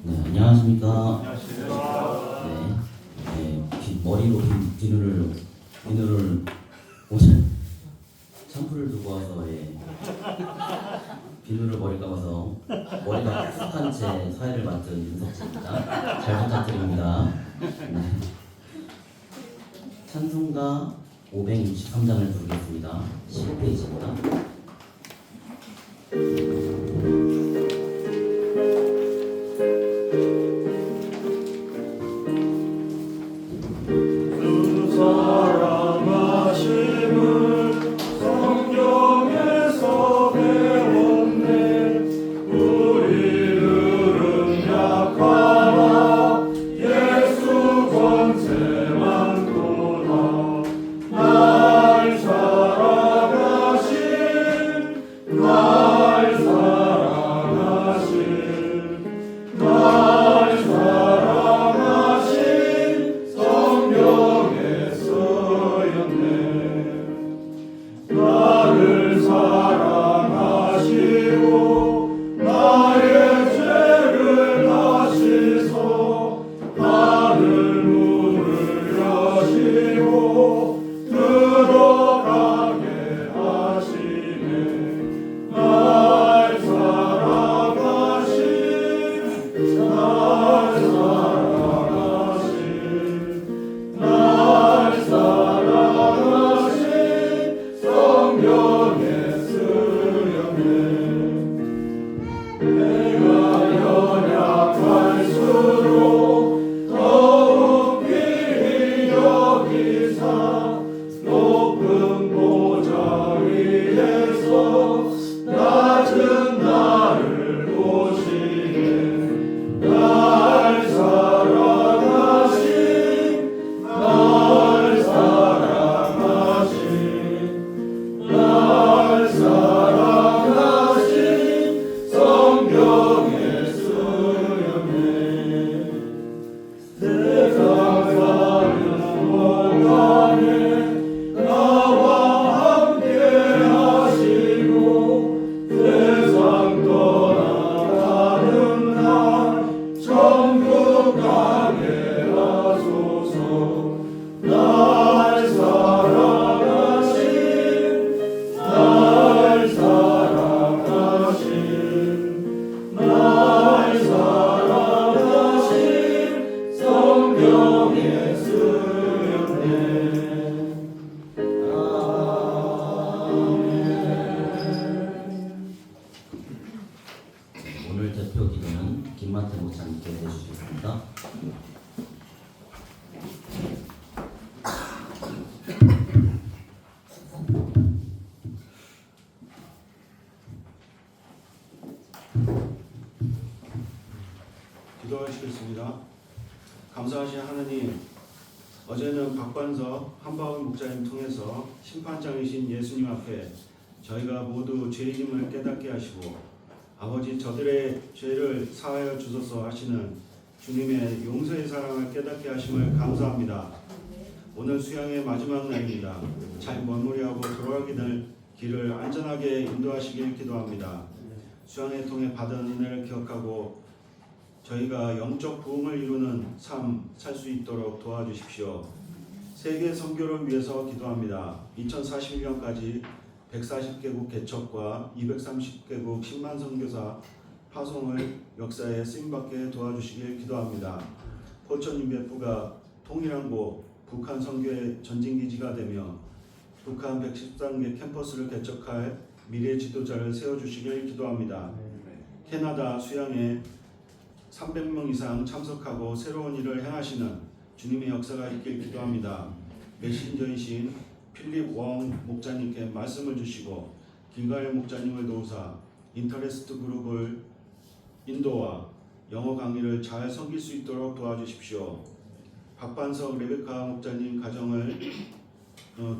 네, 안녕하십니까. 네, 머리로 비누를 옷에 샴푸를 두고 와서 비누를 머리 감아서 머리가 푹한 채 사회를 맡은 윤석지입니다. 잘 부탁드립니다. 네. 찬송가 563장을 부르겠습니다. 11페이지입니다. 오늘 대표 기도는 김만태 목사님께 해주시겠습니다. 기도하시겠습니다. 감사하신 하나님, 어제는 박관석 한바울 목사님 통해서 심판장이신 예수님 앞에 저희가 모두 죄인임을 깨닫게 하시고 아버지 저들의 죄를 사하여 주소서 하시는 주님의 용서의 사랑을 깨닫게 하심을 감사합니다. 오늘 수양의 마지막 날입니다. 잘 마무리하고 돌아가기를 길을 안전하게 인도하시길 기도합니다. 수양의 통해 받은 은혜를 기억하고 저희가 영적 부흥을 이루는 삶 살 수 있도록 도와주십시오. 세계 선교를 위해서 기도합니다. 2041년까지 140개국 개척과 230개국 10만 선교사 파송을 역사에 쓰임받게 도와주시길 기도합니다. 포천인별부가 통일한 곳 북한 선교의 전진기지가 되며 북한 113개 캠퍼스를 개척할 미래 지도자를 세워주시길 기도합니다. 캐나다 수양에 300명 이상 참석하고 새로운 일을 행하시는 주님의 역사가 있길 기도합니다. 메신저이신 필립 웡 목자님께 말씀을 주시고 김가일 목자님을 도우사 인터레스트 그룹을 인도와 영어 강의를 잘 섬길 수 있도록 도와주십시오. 박반석 레베카 목자님 가정을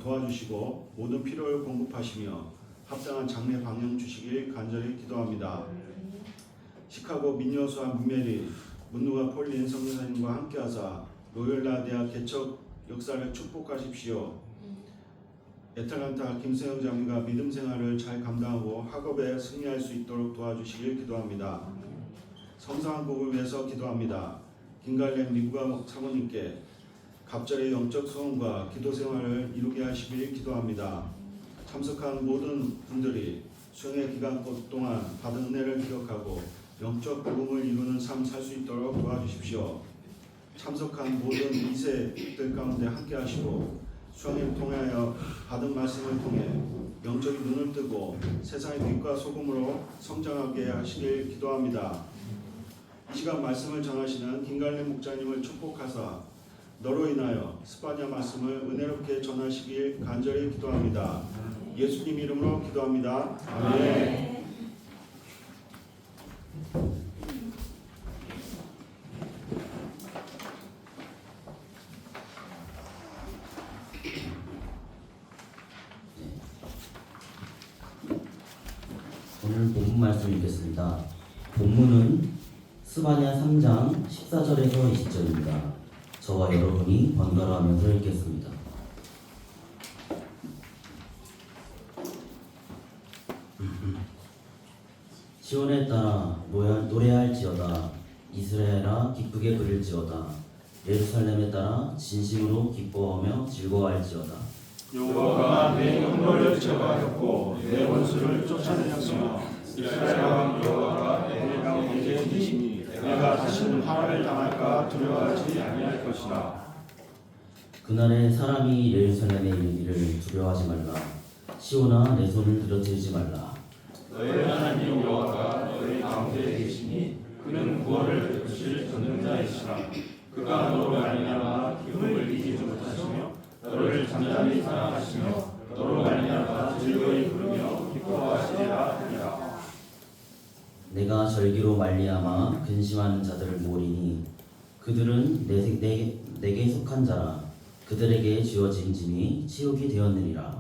도와주시고 모든 필요를 공급하시며 합당한 장래 방향 주시길 간절히 기도합니다. 시카고 민요수와 문메리, 문누가 폴린 성교사님과 함께하사 로열라 대학 개척 역사를 축복하십시오. 애틀란타 김세영 장로가 믿음 생활을 잘 감당하고 학업에 승리할 수 있도록 도와주시길 기도합니다. 성사한국을 위해서 기도합니다. 김갈래 미국아 사모님께 갑절의 영적 소원과 기도 생활을 이루게 하시길 기도합니다. 참석한 모든 분들이 수행의 기간 동안 받은 은혜를 기억하고 영적 부흥을 이루는 삶 살 수 있도록 도와주십시오. 참석한 모든 2세들 가운데 함께 하시고 수행을 통하여 받은 말씀을 통해 영적인 눈을 뜨고 세상의 빛과 소금으로 성장하게 하시길 기도합니다. 이 시간 말씀을 전하시는 김갈래 목자님을 축복하사 너로 인하여 스파냐 말씀을 은혜롭게 전하시길 간절히 기도합니다. 예수님 이름으로 기도합니다. 아멘. 오늘 본문 말씀 읽겠습니다. 본문은 스바냐 3장 14절에서 20절입니다. 저와 여러분이 번갈아 하면서 읽겠습니다. 시온에 따라 노래할지어다. 이스라엘아 기쁘게 부를지어다. 예루살렘에 따라 진심으로 기뻐하며 즐거워할지어다. 여호와가 내 영광을 제거하였고 내 원수를 쫓아내었으며 이스라엘 왕 여호와가 내 가운데 계시니 내가 다시는 화를 당할까 두려워하지 아니할 것이라. 그날에 사람이 예루살렘에 이르기를 두려워하지 말라. 시온아 내 손을 들어들지 말라. 너의 하나님 여호와가 너희 가운데 계시니 그는 구원을 베푸실 전능자이시라. 그가 너로 말미암아 기쁨을 이기지 못하시며 너를 잠잠히 사랑하시며 너로 말미암아 즐거이 부르며 기뻐하시리라 하니라. 내가 절기로 말미암아 근심하는 자들을 모으리니 그들은 내게 속한 자라. 그들에게 지어진 짐이 치욕이 되었느니라.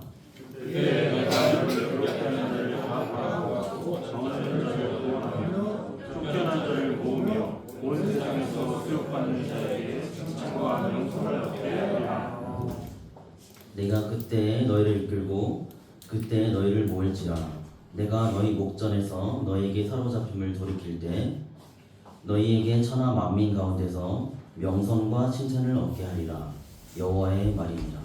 그때 내가 너를 괴롭히는 자를 화합하고 정하는 자를 보호하며 쫓겨난 자를 모으며 온 세상에서 수욕받는 자에게 칭찬과 명성을 얻게 하리라. 내가 그때 너희를 이끌고 그때 너희를 모을지라. 내가 너희 목전에서 너희에게 사로잡힘을 돌이킬 때 너희에게 천하 만민 가운데서 명성과 칭찬을 얻게 하리라. 여호와의 말이니라.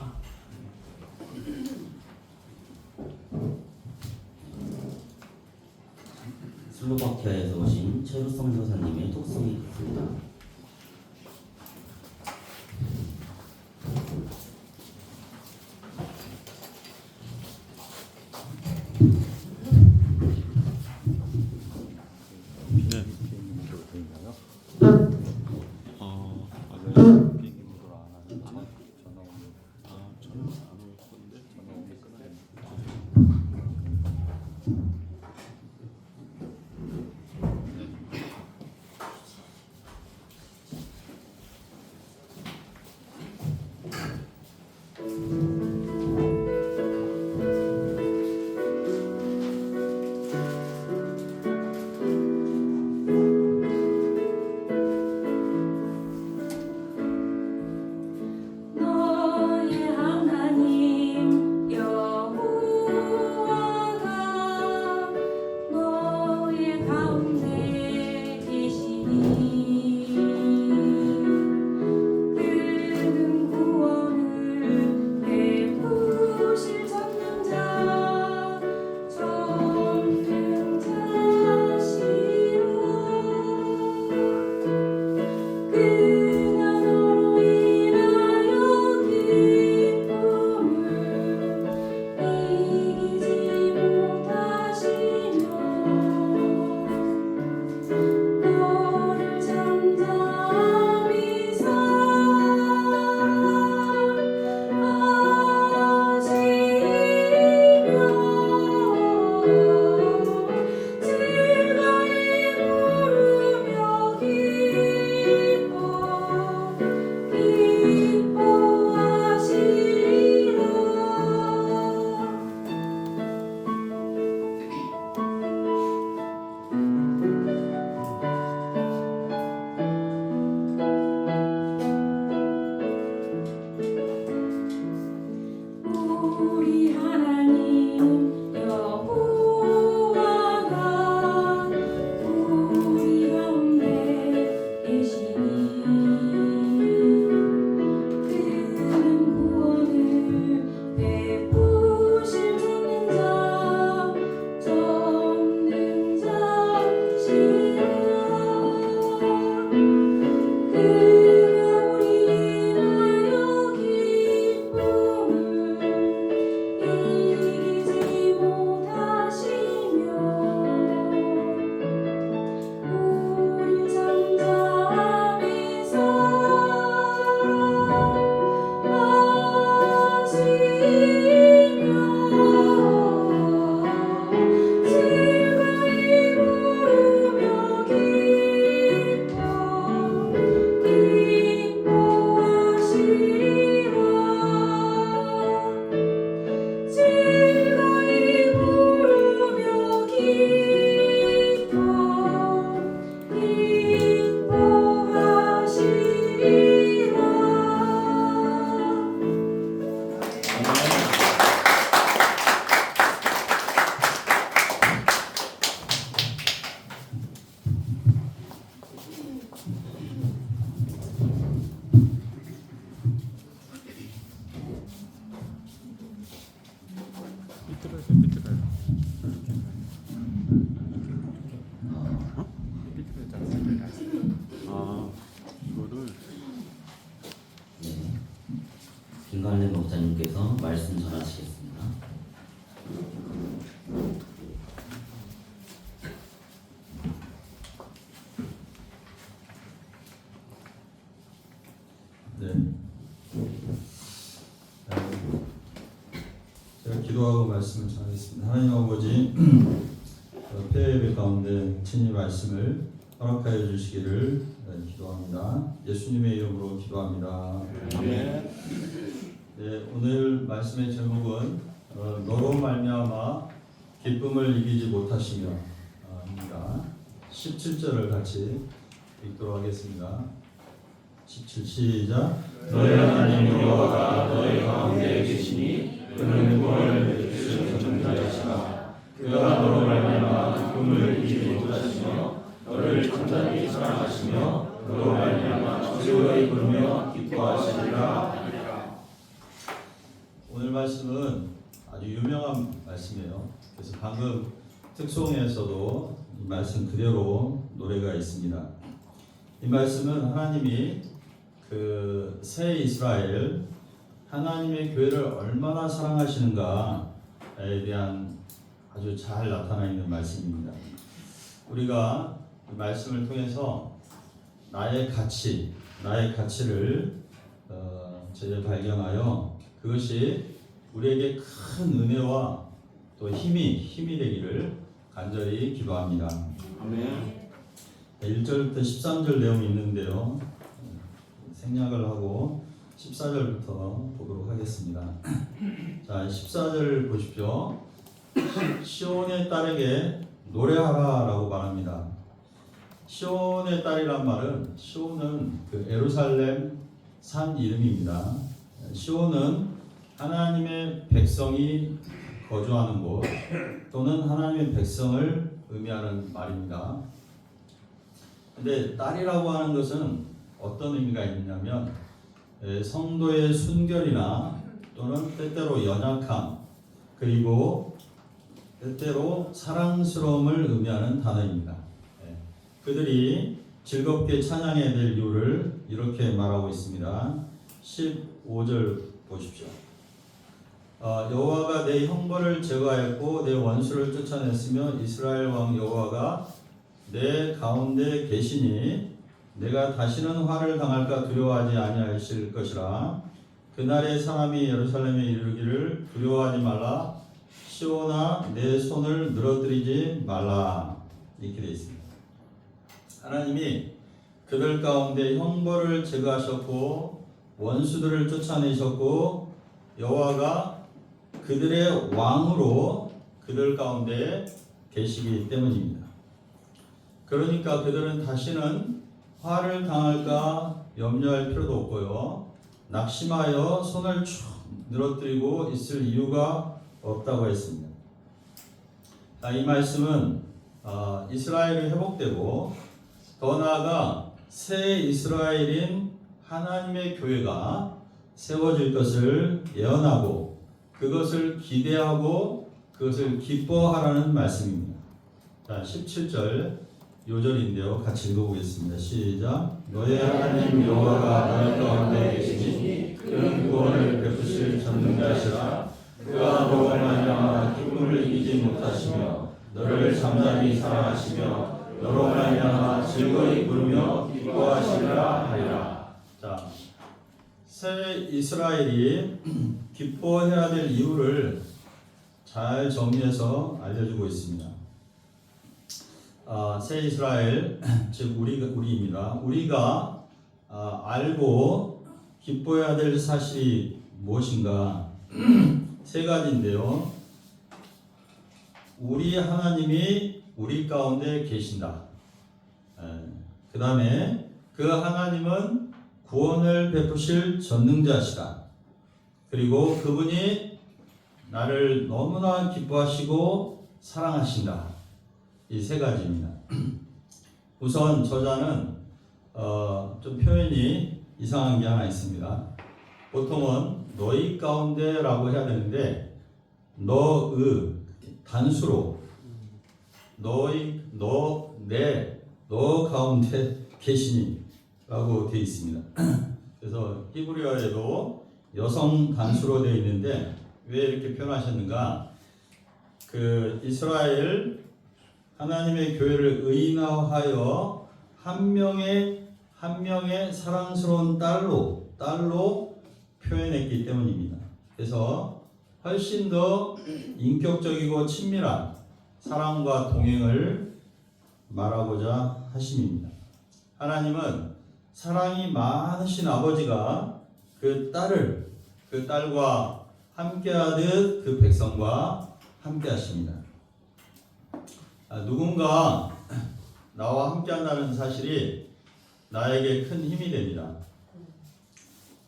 슬로바키아에서 오신 최루성 교사님의 독송이 있습니다. 이상래 목사님께서 말씀 전하시겠습니다. 네. 제가 기도하고 말씀을 전하겠습니다. 하나님 아버지, 폐예배 가운데 친히 말씀을 허락하여 주시기를 기도합니다. 예수님의 이름으로 기도합니다. 아멘. 네, 오늘 말씀의 제목은 너로 말미암아 기쁨을 이기지 못하시며 입니다. 17절을 같이 읽도록 하겠습니다. 17 시작. 너희 하나님 여호와가 너희 가운데 계시니 그는 구원을 베푸실 전능자이시라. 그가 너로 말미암아 기쁨을 이기지 못하시며 너를 단단히 사랑하시며 너로 말미암아 즐거이 부르며 기뻐하시리라. 오늘 말씀은 아주 유명한 말씀이에요. 그래서 방금 특송에서도 이 말씀 그대로 노래가 있습니다. 이 말씀은 하나님이 그 새 이스라엘, 하나님의 교회를 얼마나 사랑하시는가에 대한 아주 잘 나타나 있는 말씀입니다. 우리가 이 말씀을 통해서 나의 가치를 제대로 발견하여 그것이 우리에게 큰 은혜와 또 힘이 되기를 간절히 기도합니다. 아멘. 1절부터 13절 내용이 있는데요. 생략을 하고 14절부터 보도록 하겠습니다. 자, 14절 보십시오. 시온의 딸에게 노래하라라고 말합니다. 시온의 딸이란 말은, 시온은 그 예루살렘 산 이름입니다. 시온은 하나님의 백성이 거주하는 곳 또는 하나님의 백성을 의미하는 말입니다. 근데 딸이라고 하는 것은 어떤 의미가 있느냐면 성도의 순결이나 또는 때때로 연약함 그리고 때때로 사랑스러움을 의미하는 단어입니다. 그들이 즐겁게 찬양해야 될 이유를 이렇게 말하고 있습니다. 15절 보십시오. 여호와가 내 형벌을 제거하였고 내 원수를 쫓아냈으며 이스라엘 왕 여호와가 내 가운데 계시니 내가 다시는 화를 당할까 두려워하지 아니하실 것이라. 그날에 사람이 예루살렘에 이르기를 두려워하지 말라. 시온아 내 손을 늘어뜨리지 말라. 이렇게 되어 있습니다. 하나님이 그들 가운데 형벌을 제거하셨고 원수들을 쫓아내셨고 여호와가 그들의 왕으로 그들 가운데 계시기 때문입니다. 그러니까 그들은 다시는 화를 당할까 염려할 필요도 없고요. 낙심하여 손을 쭉 늘어뜨리고 있을 이유가 없다고 했습니다. 이 말씀은 이스라엘이 회복되고 더 나아가 새 이스라엘인 하나님의 교회가 세워질 것을 예언하고 그것을 기대하고 그것을 기뻐하라는 말씀입니다. 자, 17절 요절인데요. 같이 읽어보겠습니다. 시작. 너의 하나님 여호와가 너희 가운데 계시니 그는 구원을 베푸실 전능자시라. 그가 너로 말미암아 기쁨을 이기지 못하시며 너를 잠잠히 사랑하시며 너로 말미암아 즐거이 부르며 기뻐하시리라 하리라. 자, 새 이스라엘이 기뻐해야 될 이유를 잘 정리해서 알려주고 있습니다. 새 이스라엘, 즉 우리입니다. 우리가 알고 기뻐해야 될 사실이 무엇인가? 세 가지인데요. 우리 하나님이 우리 가운데 계신다. 그 다음에 그 하나님은 구원을 베푸실 전능자시다. 그리고 그분이 나를 너무나 기뻐하시고 사랑하신다. 이 세 가지입니다. 우선 저자는 좀 표현이 이상한 게 하나 있습니다. 보통은 너희 가운데라고 해야 되는데 너의 단수로 너 가운데 계시니 라고 되어 있습니다. 그래서 히브리어에도 여성 단수로 되어 있는데 왜 이렇게 표현하셨는가? 그 이스라엘 하나님의 교회를 의인화하여 한 명의 사랑스러운 딸로 표현했기 때문입니다. 그래서 훨씬 더 인격적이고 친밀한 사랑과 동행을 말하고자 하심입니다. 하나님은 사랑이 많으신 아버지가 그 딸과 함께하듯 그 백성과 함께하십니다. 누군가 나와 함께한다는 사실이 나에게 큰 힘이 됩니다.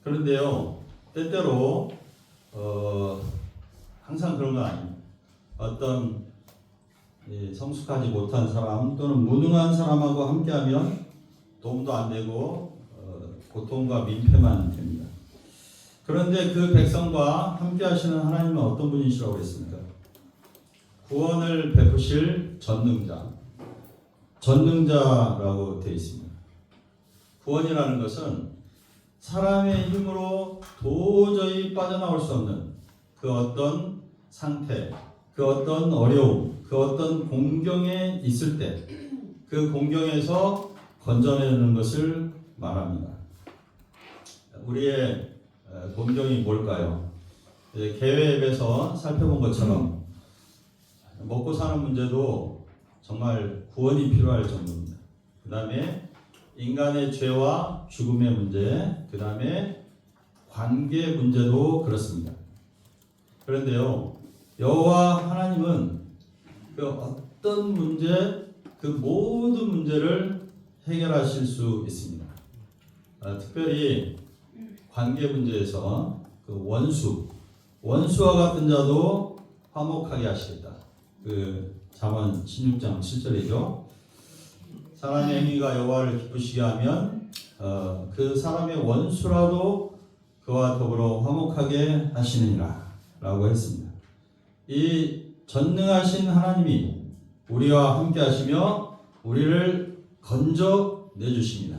그런데요, 때때로 항상 그런 건 아닙니다. 어떤 성숙하지 못한 사람 또는 무능한 사람하고 함께하면 도움도 안 되고 고통과 민폐만 됩니다. 그런데 그 백성과 함께하시는 하나님은 어떤 분이시라고 했습니까? 구원을 베푸실 전능자라고 되어 있습니다. 구원이라는 것은 사람의 힘으로 도저히 빠져나올 수 없는 그 어떤 상태, 그 어떤 어려움, 그 어떤 공경에 있을 때 그 공경에서 건져내는 것을 말합니다. 우리의 공경이 뭘까요? 계획에서 살펴본 것처럼 먹고 사는 문제도 정말 구원이 필요할 정도입니다. 그 다음에 인간의 죄와 죽음의 문제, 그 다음에 관계 문제도 그렇습니다. 그런데요, 여호와 하나님은 그 어떤 문제, 그 모든 문제를 해결하실 수 있습니다. 특별히 관계 문제에서 그 원수와 같은 자도 화목하게 하시겠다. 그 잠언 16장 7절이죠. 사람의 행위가 여호와를 기쁘시게 하면 그 사람의 원수라도 그와 더불어 화목하게 하시느니라 라고 했습니다. 이 전능하신 하나님이 우리와 함께 하시며 우리를 건져 내주십니다.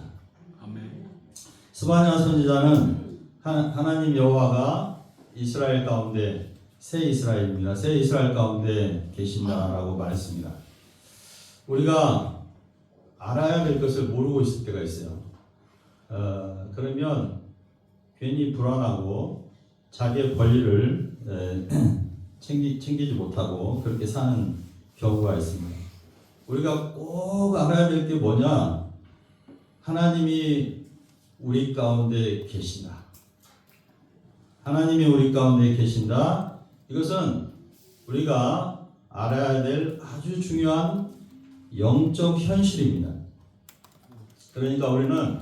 스바냐 선지자는 하나님 여호와가 이스라엘 가운데 새 이스라엘입니다. 새 이스라엘 가운데 계신다라고 말했습니다. 우리가 알아야 될 것을 모르고 있을 때가 있어요. 그러면 괜히 불안하고 자기의 권리를 챙기지 못하고 그렇게 사는 경우가 있습니다. 우리가 꼭 알아야 될 게 뭐냐? 하나님이 우리 가운데 계신다. 하나님이 우리 가운데 계신다. 이것은 우리가 알아야 될 아주 중요한 영적 현실입니다. 그러니까 우리는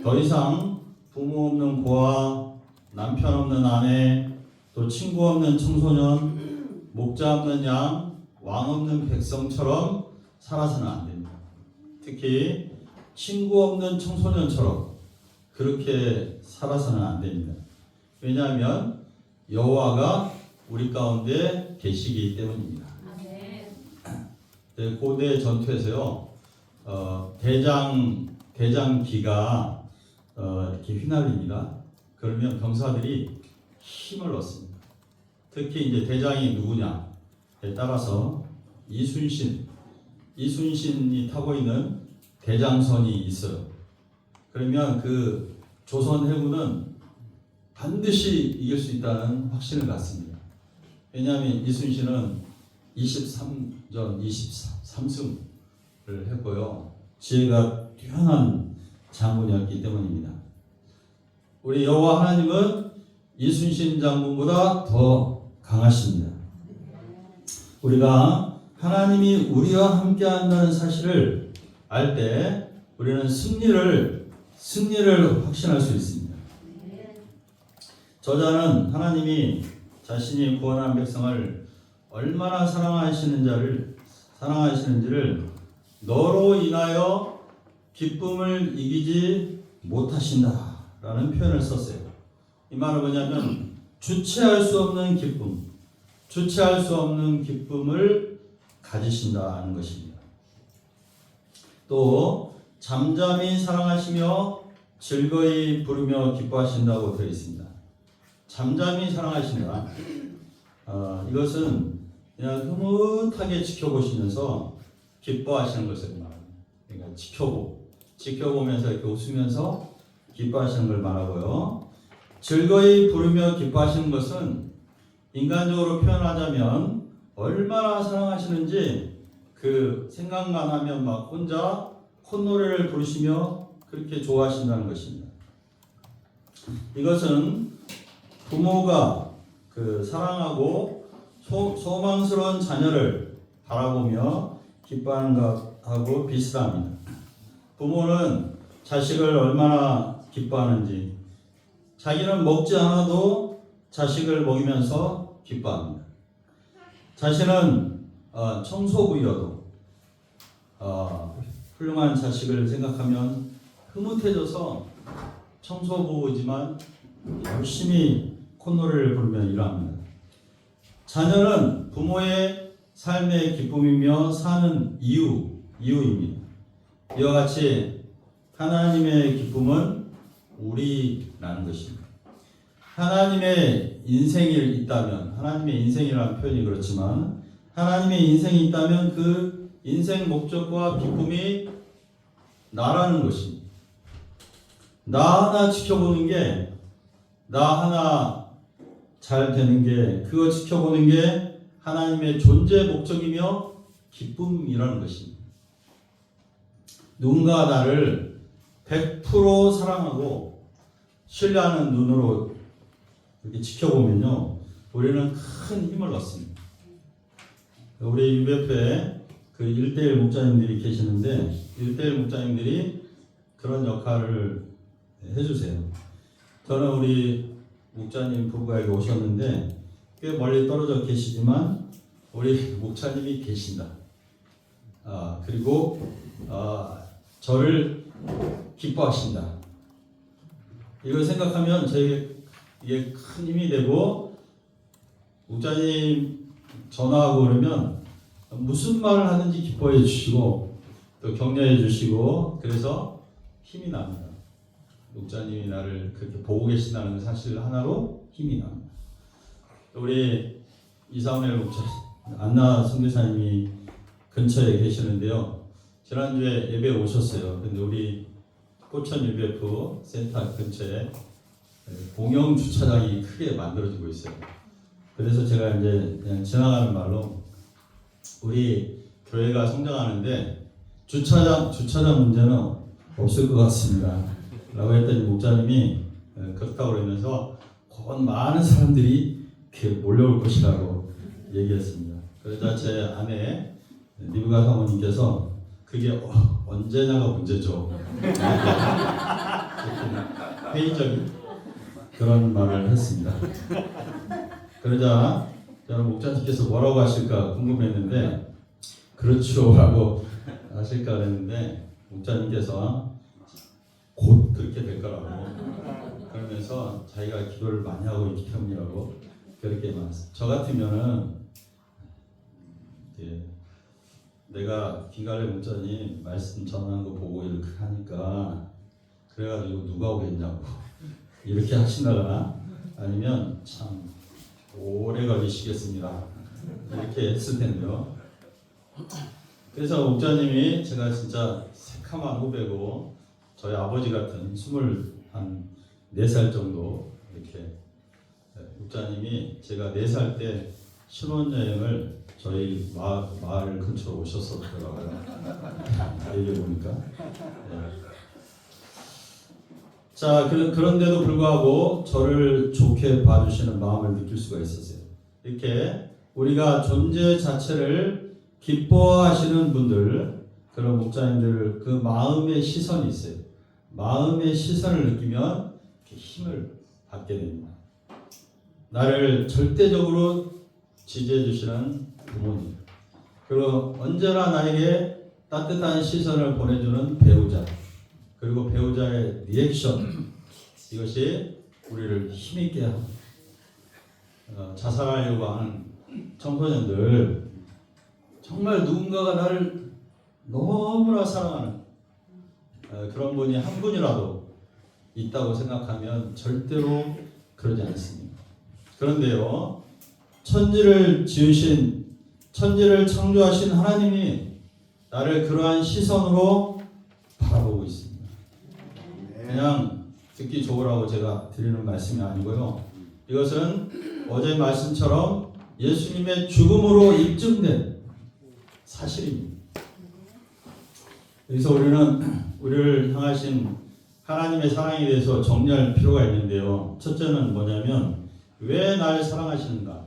더 이상 부모 없는 고아, 남편 없는 아내, 또 친구 없는 청소년, 목자 없는 양, 왕 없는 백성처럼 살아서는 안 됩니다. 특히 친구 없는 청소년처럼 그렇게 살아서는 안 됩니다. 왜냐하면 여호와가 우리 가운데 계시기 때문입니다. 고대 전투에서요, 대장기가 이렇게 휘날립니다. 그러면 병사들이 힘을 얻습니다. 특히 이제 대장이 누구냐에 따라서 이순신이 타고 있는 대장선이 있어요. 그러면 그 조선 해군은 반드시 이길 수 있다는 확신을 갖습니다. 왜냐하면 이순신은 23전 23승을 했고요. 지혜가 뛰어난 장군이었기 때문입니다. 우리 여호와 하나님은 이순신 장군보다 더 강하십니다. 우리가 하나님이 우리와 함께한다는 사실을 알 때 우리는 승리를 확신할 수 있습니다. 저자는 하나님이 자신이 구원한 백성을 얼마나 사랑하시는지를 너로 인하여 기쁨을 이기지 못하신다라는 표현을 썼어요. 이 말은 뭐냐면 주체할 수 없는 기쁨을 가지신다는 것입니다. 또 잠잠히 사랑하시며 즐거이 부르며 기뻐하신다고 되어 있습니다. 잠잠히 사랑하신다. 이것은 그냥 흐뭇하게 지켜보시면서 기뻐하시는 것을 말합니다. 그러니까 지켜보면서 이렇게 웃으면서 기뻐하시는 걸 말하고요. 즐거이 부르며 기뻐하시는 것은 인간적으로 표현하자면 얼마나 사랑하시는지 그 생각만 하면 막 혼자 콧노래를 부르시며 그렇게 좋아하신다는 것입니다. 이것은 부모가 그 사랑하고 소망스러운 자녀를 바라보며 기뻐하는 것하고 비슷합니다. 부모는 자식을 얼마나 기뻐하는지, 자기는 먹지 않아도 자식을 먹이면서 기뻐합니다. 자신은 청소부여도 훌륭한 자식을 생각하면 흐뭇해져서 청소부지만 열심히 콧노래를 부르며 일합니다. 자녀는 부모의 삶의 기쁨이며 사는 이유입니다. 이와 같이 하나님의 기쁨은 우리라는 것입니다. 하나님의 인생이 있다면, 하나님의 인생이라는 표현이 그렇지만 하나님의 인생이 있다면 그 인생 목적과 기쁨이 나라는 것입니다. 나 하나 지켜보는 게, 나 하나 잘 되는 게, 그거 지켜보는 게 하나님의 존재 목적이며 기쁨이라는 것입니다. 누군가 나를 100% 사랑하고 신뢰하는 눈으로 이렇게 지켜보면요, 우리는 큰 힘을 얻습니다. 우리 UBF에 그 1대1 목자님들이 계시는데 1대1 목자님들이 그런 역할을 해주세요. 저는 우리 목자님 부부가 여기 오셨는데 꽤 멀리 떨어져 계시지만 우리 목자님이 계신다. 그리고 저를 기뻐하신다. 이걸 생각하면 저에게 이게 큰 힘이 되고, 목자님 전화하고 그러면 무슨 말을 하든지 기뻐해 주시고 또 격려해 주시고, 그래서 힘이 납니다. 목자님이 나를 그렇게 보고 계신다는 사실 하나로 힘이 납니다. 우리 이사원의 목자 안나 선교사님이 근처에 계시는데요. 지난주에 예배 오셨어요. 근데 우리 포천 UBF 센터 근처에 공영 주차장이 크게 만들어지고 있어요. 그래서 제가 이제 그냥 지나가는 말로 우리 교회가 성장하는데 주차장 문제는 없을 것 같습니다. 라고 했더니 목자님이 그렇다고 그러면서 곧 많은 사람들이 이렇게 몰려올 것이라고 얘기했습니다. 그러자 제 아내 리브가 사모님께서 그게 언제냐가 문제죠. 회의적인 그런 말을 했습니다. 그러자 저는 목자님께서 뭐라고 하실까 궁금했는데 그렇죠 라고 하실까 그랬는데 목자님께서 곧 그렇게 될 거라고 그러면서 자기가 기도를 많이 하고 있기 때문이라고 그렇게 말했어요. 저 같으면은 내가 김갈래 목자님 말씀 전하는 거 보고 이렇게 하니까 그래가지고 누가 오겠냐고 이렇게 하신다거나 아니면 참 오래 걸리시겠습니다 이렇게 했을 텐데요. 그래서 목자님이 제가 진짜 새카만 후배고 저희 아버지 같은 24살 정도 이렇게 목자님이 제가 4살 때 신혼여행을 저희 마을 근처로 오셨었더라고요. 얘기해 보니까. 자, 그런데도 불구하고 저를 좋게 봐주시는 마음을 느낄 수가 있었어요. 이렇게 우리가 존재 자체를 기뻐하시는 분들, 그런 목자님들 그 마음의 시선이 있어요. 마음의 시선을 느끼면 이렇게 힘을 받게 됩니다. 나를 절대적으로 지지해 주시는 부모님, 그리고 언제나 나에게 따뜻한 시선을 보내주는 배우자, 그리고 배우자의 리액션, 이것이 우리를 힘있게 합니다. 자살하려고 하는 청소년들, 정말 누군가가 나를 너무나 사랑하는 그런 분이 한 분이라도 있다고 생각하면 절대로 그러지 않습니다. 그런데요, 천지를 창조하신 하나님이 나를 그러한 시선으로 바라보고 있습니다. 그냥 듣기 좋으라고 제가 드리는 말씀이 아니고요. 이것은 어제 말씀처럼 예수님의 죽음으로 입증된 사실입니다. 여기서 우리를 향하신 하나님의 사랑에 대해서 정리할 필요가 있는데요. 첫째는 뭐냐면 왜 날 사랑하시는가?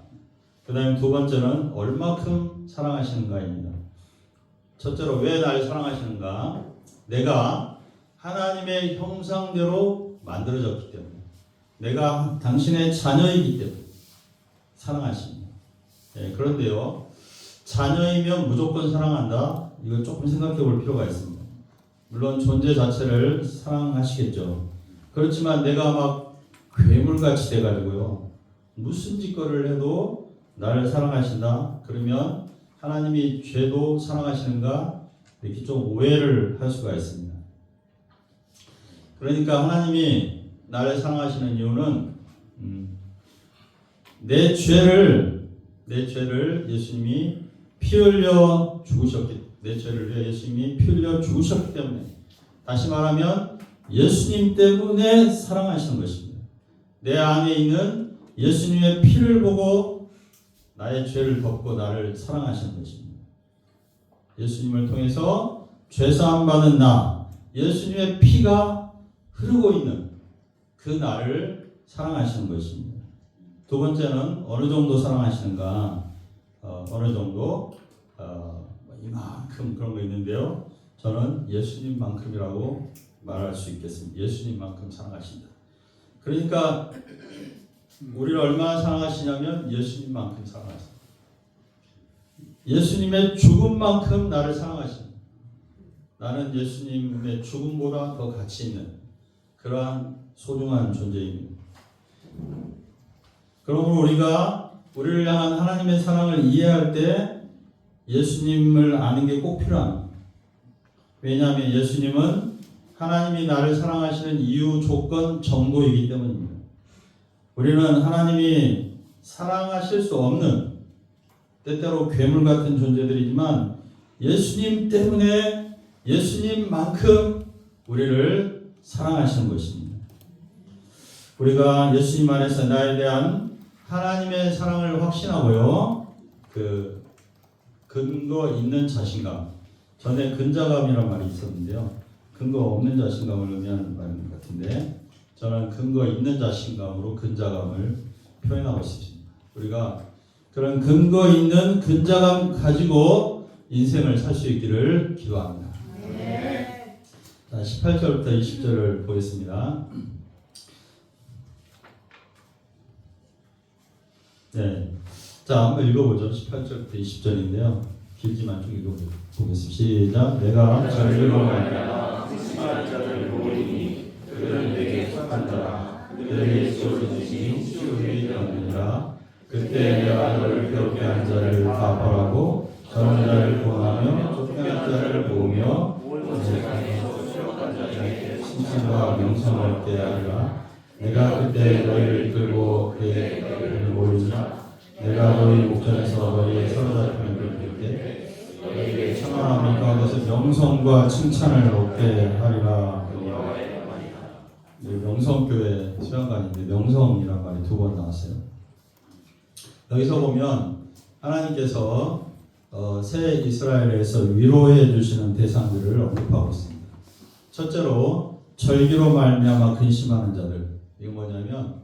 그 다음에 두 번째는 얼마큼 사랑하시는가입니다. 첫째로 왜 날 사랑하시는가? 내가 하나님의 형상대로 만들어졌기 때문에, 내가 당신의 자녀이기 때문에 사랑하십니다. 그런데요, 자녀이면 무조건 사랑한다? 이거 조금 생각해 볼 필요가 있습니다. 물론 존재 자체를 사랑하시겠죠. 그렇지만 내가 막 괴물같이 돼가지고요, 무슨 짓거리를 해도 나를 사랑하신다? 그러면 하나님이 죄도 사랑하시는가? 이렇게 좀 오해를 할 수가 있습니다. 그러니까 하나님이 나를 사랑하시는 이유는 내 죄를 예수님이 피 흘려 죽으셨기, 내 죄를 위해 예수님이 피 흘려 죽으셨기 때문에, 다시 말하면 예수님 때문에 사랑하시는 것입니다. 내 안에 있는 예수님의 피를 보고 나의 죄를 덮고 나를 사랑하시는 것입니다. 예수님을 통해서 죄사함 받은 나, 예수님의 피가 흐르고 있는 그 나를 사랑하시는 것입니다. 두 번째는 어느 정도 사랑하시는가? 어느 정도 이만큼 그런 거 있는데요. 저는 예수님만큼이라고 말할 수 있겠습니다. 예수님만큼 사랑하신다. 그러니까 우리를 얼마나 사랑하시냐면 예수님만큼 사랑하십니다. 예수님의 죽음만큼 나를 사랑하십니다. 나는 예수님의 죽음보다 더 가치 있는 그러한 소중한 존재입니다. 그러므로 우리가 우리를 향한 하나님의 사랑을 이해할 때 예수님을 아는 게 꼭 필요합니다. 왜냐하면 예수님은 하나님이 나를 사랑하시는 이유, 조건, 정도이기 때문입니다. 우리는 하나님이 사랑하실 수 없는, 때때로 괴물 같은 존재들이지만 예수님 때문에, 예수님만큼 우리를 사랑하시는 것입니다. 우리가 예수님 안에서 나에 대한 하나님의 사랑을 확신하고요, 그 근거 있는 자신감, 전에 근자감이라는 말이 있었는데요, 근거 없는 자신감을 의미하는 말 같은데, 저는 근거 있는 자신감으로 근자감을 표현하고 싶습니다. 우리가 그런 근거 있는 근자감 가지고 인생을 살 수 있기를 기도합니다. 네. 자, 18절부터 20절을 보겠습니다. 네. 자, 한번 읽어보죠. 18절부터 20절인데요. 길지만 좀 읽어보겠습니다. 시작. 내가 저희로 말미암아 심한 자들을 보이니 그들은 내게 속한 자라. 그들에게 씌워주시니 시우리 되었느니라. 그때 내가 너를 괴롭게 한 자를 다 벌하고 저런 자를 구원하며 쫓겨난 자를 모으며 온 세상에서 수력한 자에게 칭찬과 명성을 얻게 하리라. 내가 그때 너희를 이끌고 그의 너희를 모이자. 내가 너희 목전에서 너희의 사로잡힘을 볼 때 너희에게 청함이 가운데서 명성과 칭찬을 얻게 하리라. 명성교회 수양관인데 명성이란 말이 두 번 나왔어요. 여기서 보면 하나님께서 새 이스라엘에서 위로해 주시는 대상들을 언급하고 있습니다. 첫째로 절기로 말미암아 근심하는 자들. 이게 뭐냐면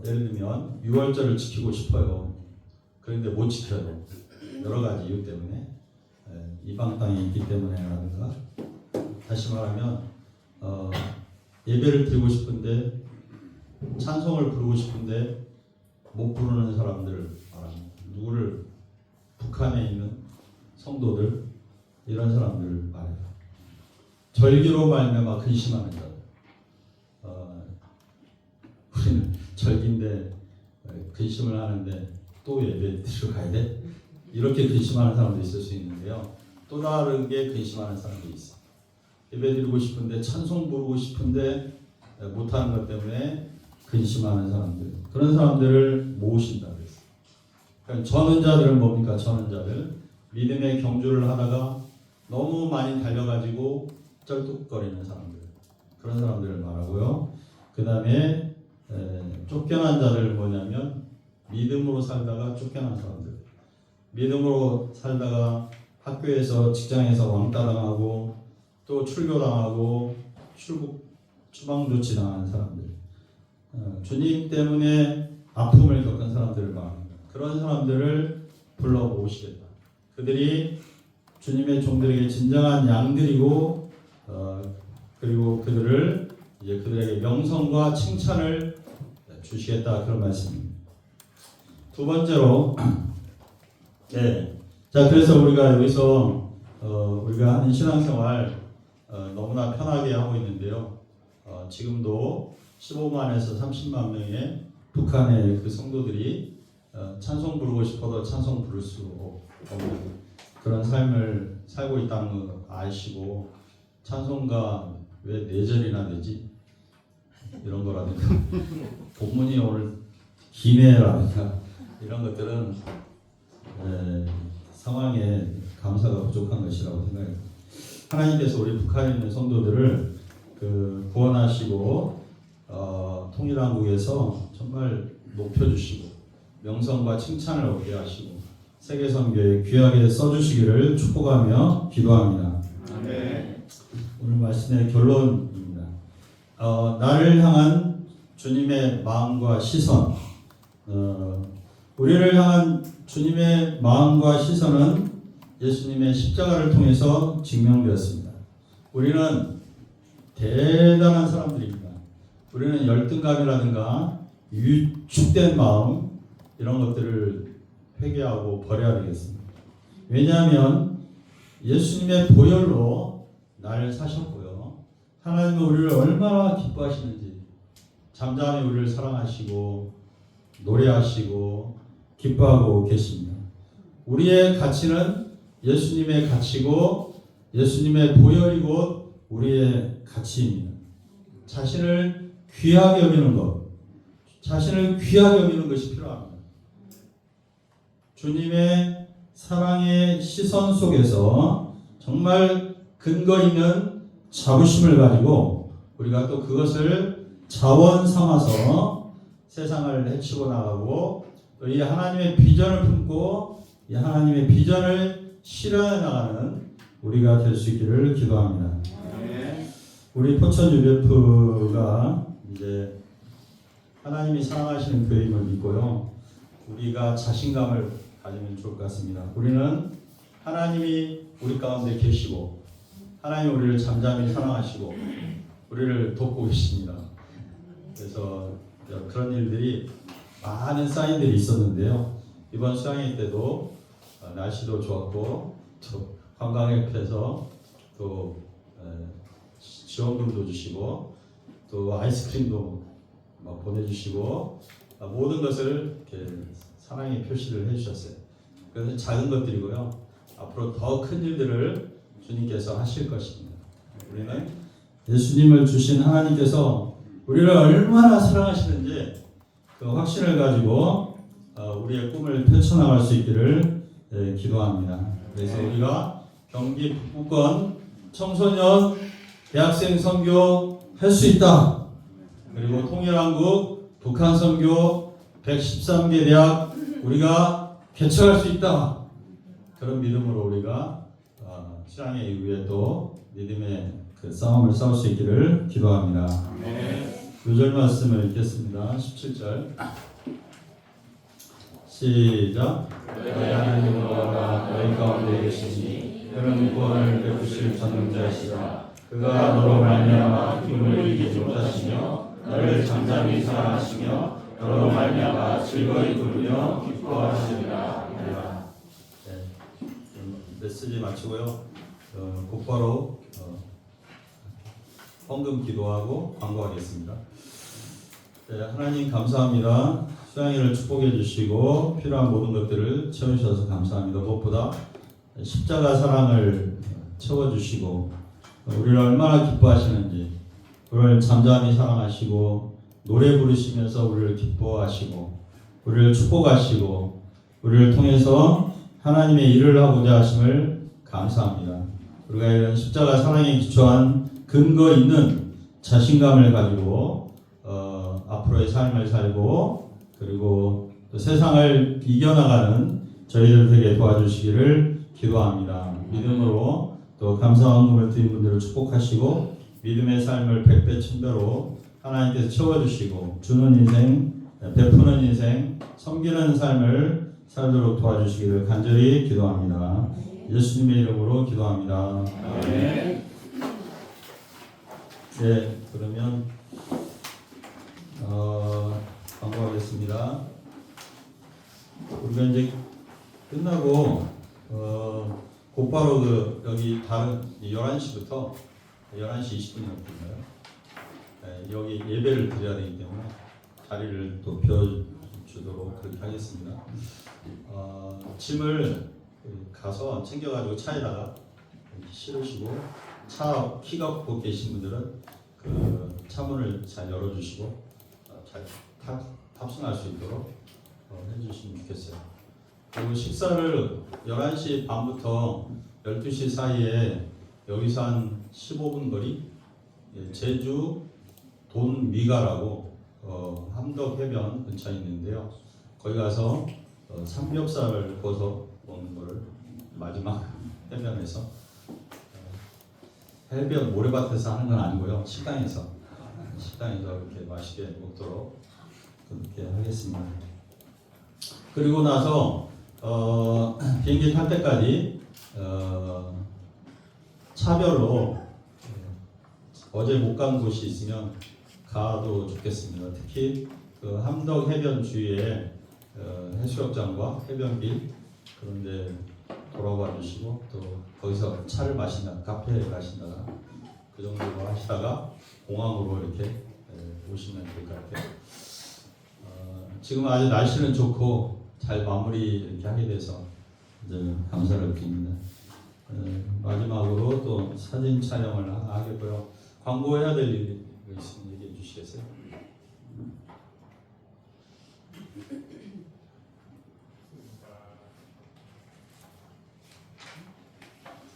예를 들면 6월절을 지키고 싶어요. 그런데 못 지켜요. 여러 가지 이유 때문에, 이방 땅에 있기 때문에라든가, 다시 말하면 예배를 드리고 싶은데, 찬송을 부르고 싶은데 못 부르는 사람들을 말합니다. 누구를? 북한에 있는 성도들, 이런 사람들을 말해요. 절기로 말미암아 근심하는 자들. 우리는 절기인데 근심을 하는데 또 예배 드리러 가야 돼? 이렇게 근심하는 사람도 있을 수 있는데요. 또 다른 게 근심하는 사람도 있어요. 예배 드리고 싶은데, 찬송 부르고 싶은데 못하는 것 때문에 근심하는 사람들, 그런 사람들을 모으신다 그랬어요. 그러니까 저는 자들은 뭡니까? 저는 자들, 믿음의 경주를 하다가 너무 많이 달려가지고 쩔뚝거리는 사람들, 그런 사람들을 말하고요. 그 다음에 쫓겨난 자들 뭐냐면 믿음으로 살다가 쫓겨난 사람들, 믿음으로 살다가 학교에서 직장에서 왕따당하고 또 출교당하고 추방조치 당하는 사람들, 주님 때문에 아픔을 겪은 사람들을 말합니다. 그런 사람들을 불러 모으시겠다. 그들이 주님의 종들에게 진정한 양들이고 그리고 그들에게 명성과 칭찬을 주시겠다, 그런 말씀입니다. 두 번째로 자, 그래서 우리가 여기서 우리가 하는 신앙생활 너무나 편하게 하고 있는데요. 지금도 15만에서 30만 명의 북한의 그 성도들이 찬송 부르고 싶어도 찬송 부를 수 없는 그런 삶을 살고 있다는 거 아시고, 찬송가 왜 4절이나 되지? 이런 거라든가 본문이 오늘 기네라든가 이런 것들은 상황에 감사가 부족한 것이라고 생각합니다. 하나님께서 우리 북한에 있는 성도들을 구원하시고 통일한국에서 정말 높여주시고 명성과 칭찬을 얻게 하시고 세계선교에 귀하게 써주시기를 축복하며 기도합니다. 아멘. 오늘 말씀의 결론입니다. 나를 향한 주님의 마음과 시선, 우리를 향한 주님의 마음과 시선은 예수님의 십자가를 통해서 증명되었습니다. 우리는 대단한 사람들입니다. 우리는 열등감이라든가 위축된 마음, 이런 것들을 회개하고 버려야 되겠습니다. 왜냐하면 예수님의 보혈로 나를 사셨고요. 하나님은 우리를 얼마나 기뻐하시는지, 잠잠히 우리를 사랑하시고 노래하시고 기뻐하고 계십니다. 우리의 가치는 예수님의 가치고 예수님의 보혈이고 우리의 가치입니다. 자신을 귀하게 여기는 것, 자신을 귀하게 여기는 것이 필요합니다. 주님의 사랑의 시선 속에서 정말 근거 있는 자부심을 가지고 우리가 또 그것을 자원 삼아서 세상을 헤치고 나가고 또 이 하나님의 비전을 품고 이 하나님의 비전을 실현해 나가는 우리가 될 수 있기를 기도합니다. 우리 포천 UBF가 이제 하나님이 사랑하시는 교회임을 믿고요. 우리가 자신감을 가지면 좋을 것 같습니다. 우리는 하나님이 우리 가운데 계시고 하나님 우리를 잠잠히 사랑하시고 우리를 돕고 계십니다. 그래서 그런 일들이 많은 사인들이 있었는데요. 이번 수양회 때도 날씨도 좋았고 또 관광협회에서 또 지원금도 주시고 또 아이스크림도 막 보내주시고 모든 것을 이렇게 사랑의 표시를 해주셨어요. 그래서 작은 것들이고요. 앞으로 더 큰 일들을 주님께서 하실 것입니다. 우리는 예수님을 주신 하나님께서 우리를 얼마나 사랑하시는지 그 확신을 가지고 우리의 꿈을 펼쳐나갈 수 있기를 기도합니다. 그래서 우리가 경기 북부권 청소년 대학생 선교 할 수 있다. 그리고 통일한국 북한 선교 113개 대학 우리가 개척할 수 있다. 그런 믿음으로 우리가 신앙의 이후에 또 믿음의 그 싸움을 싸울 수 있기를 기도합니다. 요절 말씀을 읽겠습니다. 17절 시작. 너희 하나님 여호와가 너희 가운데 계시니 그는 구원을 베푸실 전능자이시라. 그가 너로 말미암아 기쁨을 이기지 못하시며 너를 잠잠히 사랑하시며 너로 말미암아 즐거이 부르며 기뻐하시리라. 메시지 마치고요. 곧바로 헌금 기도하고 광고하겠습니다. 하나님 감사합니다. 수양이를 축복해 주시고 필요한 모든 것들을 채워주셔서 감사합니다. 무엇보다 십자가 사랑을 채워주시고 우리를 얼마나 기뻐하시는지, 우리를 잠잠히 사랑하시고 노래 부르시면서 우리를 기뻐하시고 우리를 축복하시고 우리를 통해서 하나님의 일을 하고자 하심을 감사합니다. 우리가 이런 십자가 사랑에 기초한 근거 있는 자신감을 가지고 앞으로의 삶을 살고 그리고 또 세상을 이겨나가는 저희들 되게 도와주시기를 기도합니다. 믿음으로 또 감사한 마음을 드린 분들을 축복하시고 믿음의 삶을 백배 천배로 하나님께서 채워주시고 주는 인생, 베푸는 인생, 섬기는 삶을 살도록 도와주시기를 간절히 기도합니다. 예수님의 이름으로 기도합니다. 네. 네, 그러면 광고하겠습니다. 우리가 이제 끝나고 곧바로 여기 다른 11시부터 11시 20분이었나요? 네, 여기 예배를 드려야 되기 때문에 자리를 또 비워주도록 그렇게 하겠습니다. 짐을 가서 챙겨가지고 차에다가 이렇게 실으시고 차 키가 고 계신 분들은 그 차문을 잘 열어주시고 잘 탑승할 수 있도록 해주시면 좋겠어요. 그리고 식사를 11시 반부터 12시 사이에 여기서 한 15분 거리 제주 돈미가라고 함덕 해변 근처에 있는데요. 거기 가서 삼겹살을 구워서 먹는 거를 마지막 해변에서 해변 모래밭에서 하는 건 아니고요. 식당에서 이렇게 맛있게 먹도록 그렇게 하겠습니다. 그리고 나서 비행기 탈 때까지 차별로 어제 못 간 곳이 있으면 가도 좋겠습니다. 특히 그 함덕 해변 주위에 해수욕장과 해변길 그런데 돌아와 주시고 또 거기서 차를 마신다, 카페에 가신다가 그 정도로 하시다가 공항으로 이렇게 오시면 될 것 같아요. 지금 아주 날씨는 좋고 잘 마무리 이렇게 하게 돼서 이제 감사를 드립니다. 마지막으로 또 사진 촬영을 하겠고요. 광고해야 될 일이 있으면 얘기해 주시겠어요?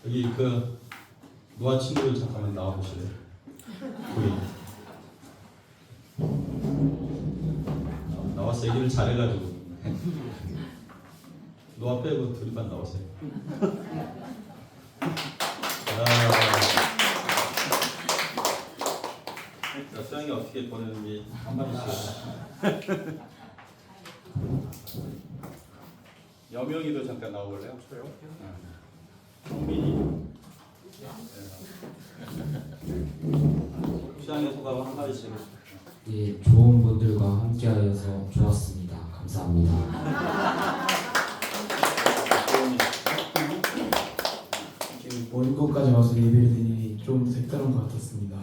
여기 그 노아 친구들 잠깐만 나와 보실래요? 나와서 얘기를 잘해가지고 노아 빼고 둘이만 나오세요. 자, 수영이 어떻게 보내는지 한마디씩. 여명이도 잠깐 나와볼래요? 저요? 성민이. 수영의 소감 한마디씩. 예, 좋은 분들과 함께하여서 좋았습니다. 감사합니다. 이렇게 먼 곳까지 와서 예배를 드리니 좀 색다른 것 같았습니다.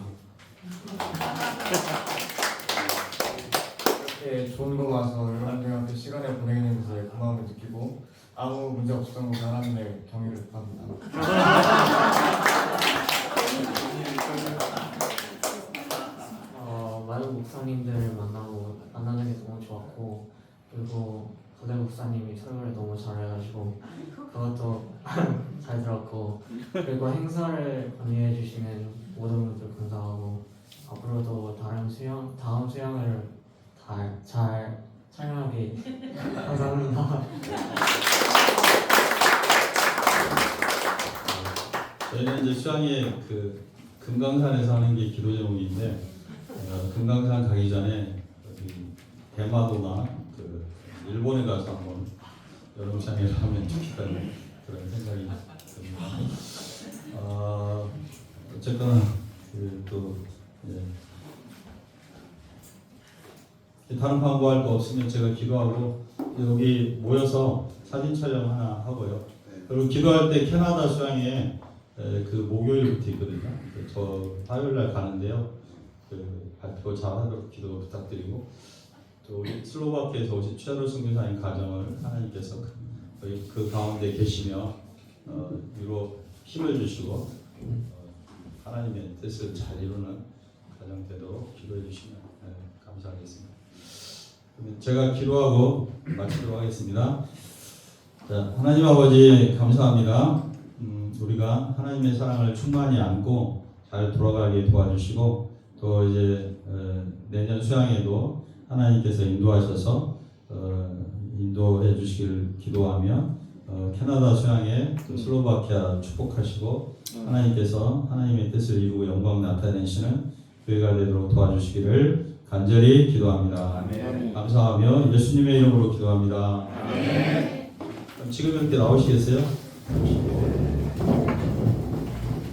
이렇게 좋은 곳 와서 여러분들과 함께 시간을 보내게 된 것에 고마움을 느끼고 아무 문제 없었던 것에 하나님의 경의를 구합니다. 많은 목사님들을 만나는 게 너무 좋았고, 그리고 고대 목사님이 설교를 너무 잘해가지고 그것도 잘 들었고, 그리고 행사를 관리해 주시는 모든 분들 감사하고, 앞으로도 다음 수영을 잘 촬영하기 감사합니다. 저희는 이제 수양의 그 금강산에서 하는 게 기도 제목인데 금강산 가기 전에 여기 대마도나 그 일본에 가서 한번 여름 수양회를 하면 좋겠다는 그런 생각이 듭니다. 어쨌거나 또 다른 광고할 거 없으면 제가 기도하고 여기 모여서 사진 촬영 하나 하고요. 그리고 기도할 때 캐나다 수양에 그 목요일부터 있거든요. 저 화요일날 가는데요. 그 발표 잘하도록 기도 부탁드리고, 또 우리 슬로바키아에서 오신 최로 선교사님 가정을 하나님께서 그 가운데 계시며 위로 힘을 주시고 하나님의 뜻을 잘 이루는 가정 되도록 기도해 주시면 감사하겠습니다. 그러면 제가 기도하고 마치도록 하겠습니다. 자, 하나님 아버지 감사합니다. 우리가 하나님의 사랑을 충만히 안고 잘 돌아가게 도와주시고 또 이제 내년 수양에도 하나님께서 인도하셔서 인도해 주시길 기도하며 캐나다 수양에 또 슬로바키아 축복하시고 하나님께서 하나님의 뜻을 이루고 영광 나타내시는 교회가 되도록 도와주시기를 간절히 기도합니다. 아멘. 감사하며 예수님의 이름으로 기도합니다. 그럼 지금 이렇게 나오시겠어요?